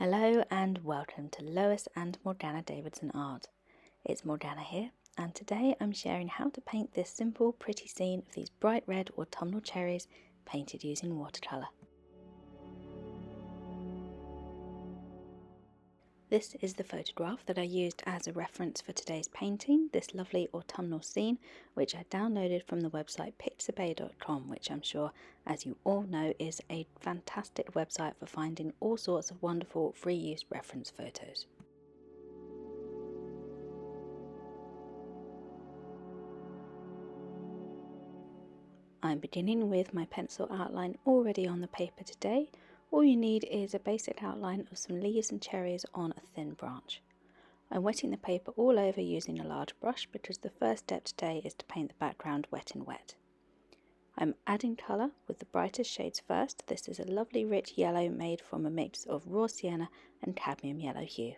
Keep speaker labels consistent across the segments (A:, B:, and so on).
A: Hello and welcome to Lois and Morgana Davidson Art. It's Morgana here, and today I'm sharing how to paint this simple, pretty scene of these bright red autumnal cherries painted using watercolour. This is the photograph that I used as a reference for today's painting, this lovely autumnal scene, which I downloaded from the website pixabay.com, which I'm sure, as you all know, is a fantastic website for finding all sorts of wonderful free use reference photos. I'm beginning with my pencil outline already on the paper today. All you need is a basic outline of some leaves and cherries on a thin branch. I'm wetting the paper all over using a large brush because the first step today is to paint the background wet in wet. I'm adding colour with the brightest shades first. This is a lovely rich yellow made from a mix of raw sienna and cadmium yellow hue.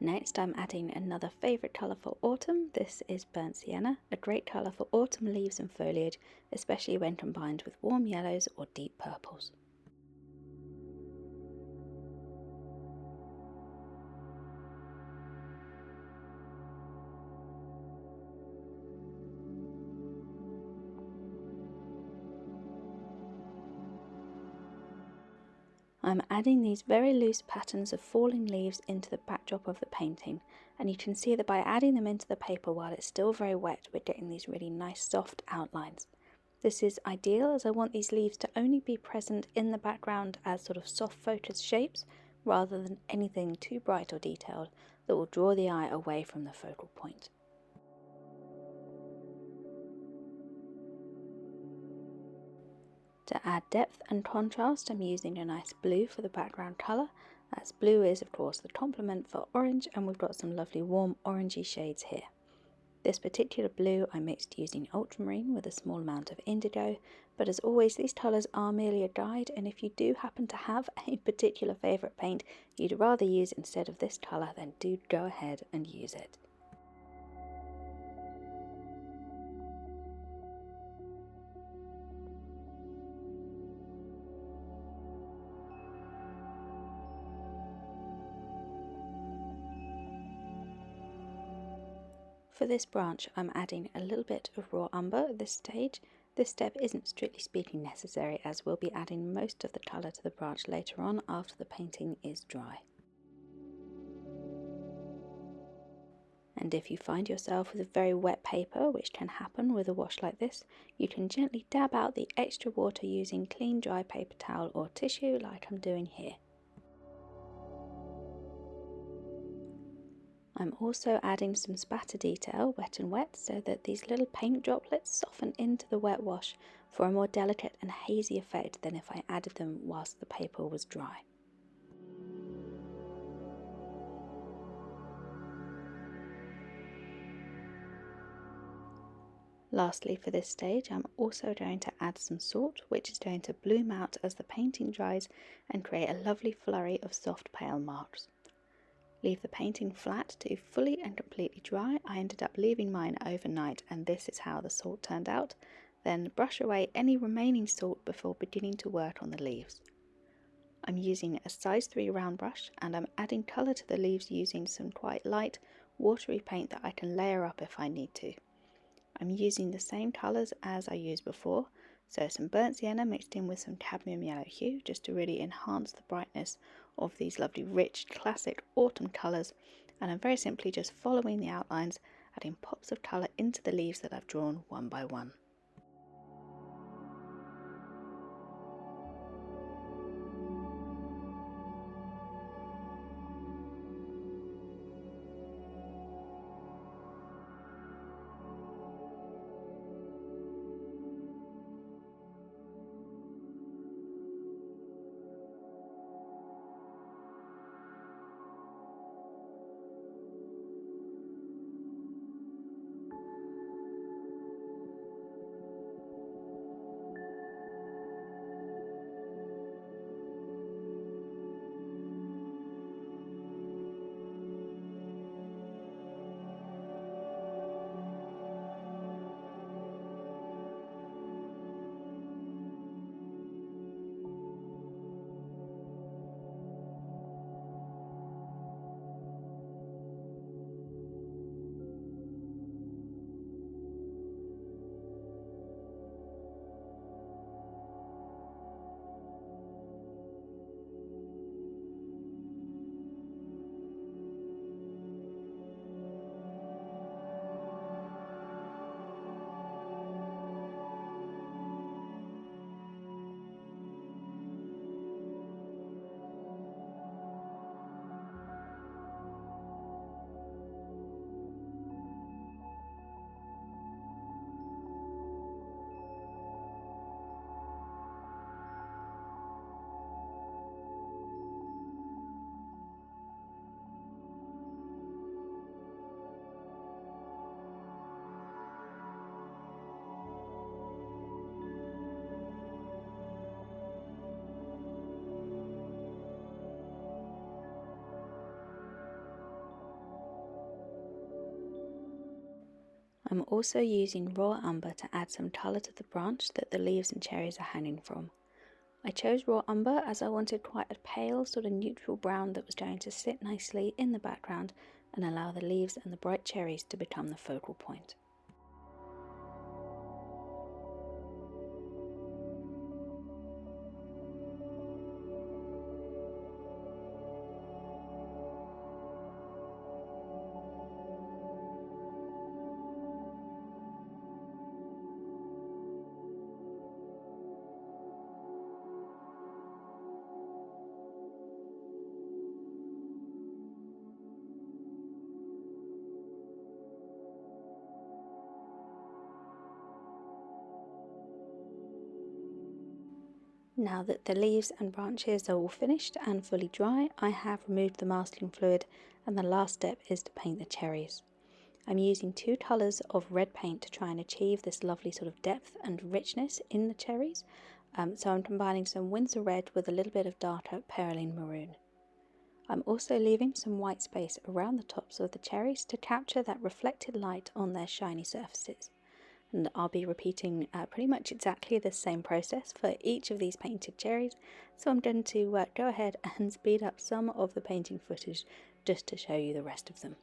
A: Next I'm adding another favourite colour for autumn. This is burnt sienna, a great colour for autumn leaves and foliage, especially when combined with warm yellows or deep purples. I'm adding these very loose patterns of falling leaves into the backdrop of the painting, and you can see that by adding them into the paper while it's still very wet, we're getting these really nice soft outlines. This is ideal as I want these leaves to only be present in the background as sort of soft focused shapes rather than anything too bright or detailed that will draw the eye away from the focal point. To add depth and contrast, I'm using a nice blue for the background colour. As blue is, of course, the complement for orange, and we've got some lovely warm orangey shades here. This particular blue I mixed using ultramarine with a small amount of indigo, but as always these colours are merely a guide, and if you do happen to have a particular favourite paint you'd rather use instead of this colour, then do go ahead and use it. For this branch I'm adding a little bit of Rawumber at this stage. This step isn't strictly speaking necessary as we'll be adding most of the colour to the branch later on after the painting is dry. And if you find yourself with a very wet paper, which can happen with a wash like this, you can gently dab out the extra water using clean dry paper towel or tissue like I'm doing here. I'm also adding some Spout Detail, wet and wet, so that these little paint droplets soften into the wet wash for a more delicate and hazy effect than if I added them whilst the paper was dry. Lastly, for this stage, I'm also going to add some salt, which is going to bloom out as the painting dries and create a lovely flurry of soft pale marks. Leave the painting flat to fully and completely dry. I ended up leaving mine overnight, and this is how the salt turned out. Then brush away any remaining salt before beginning to work on the leaves. I'm using a size 3 round brush, and I'm adding colour to the leaves using some quite light watery paint that I can layer up if I need to. I'm using the same colours as I used before, so some burnt sienna mixed in with some cadmium yellow hue just to really enhance the brightness of these lovely rich classic autumn colours, and I'm very simply just following the outlines, adding pops of colour into the leaves that I've drawn one by one. I'm also using Rawumber to add some colour to the branch that the leaves and cherries are hanging from. I chose Rawumber as I wanted quite a pale sort of neutral brown that was going to sit nicely in the background and allow the leaves and the bright cherries to become the focal point. Now that the leaves and branches are all finished and fully dry, I have removed the masking fluid, and the last step is to paint the cherries. I'm using two colours of red paint to try and achieve this lovely sort of depth and richness in the cherries. So I'm combining some Winsor red with a little bit of darker perylene maroon. I'm also leaving some white space around the tops of the cherries to capture that reflected light on their shiny surfaces. And I'll be repeating pretty much exactly the same process for each of these painted cherries, so I'm going to go ahead and speed up some of the painting footage just to show you the rest of them.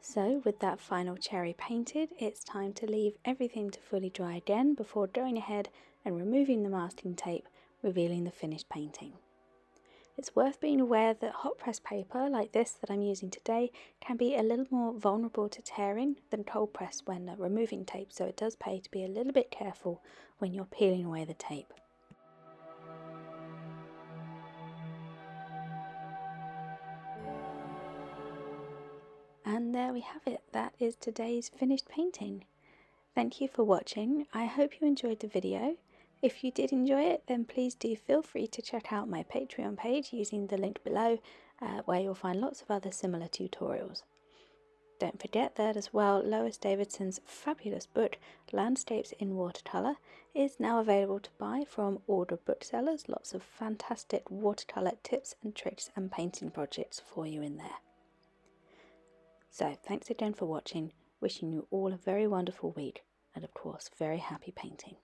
A: So with that final cherry painted, it's time to leave everything to fully dry again before going ahead and removing the masking tape, revealing the finished painting. It's worth being aware that hot press paper like this that I'm using today can be a little more vulnerable to tearing than cold press when removing tape, so it does pay to be a little bit careful when you're peeling away the tape. And there we have it, that is today's finished painting. Thank you for watching. I hope you enjoyed the video. If you did enjoy it, then please do feel free to check out my Patreon page using the link below, where you'll find lots of other similar tutorials. Don't forget that as well, Lois Davidson's fabulous book, Landscapes in Watercolour, is now available to buy from Order booksellers. Lots of fantastic watercolour tips and tricks and painting projects for you in there. So thanks again for watching, wishing you all a very wonderful week, and of course very happy painting.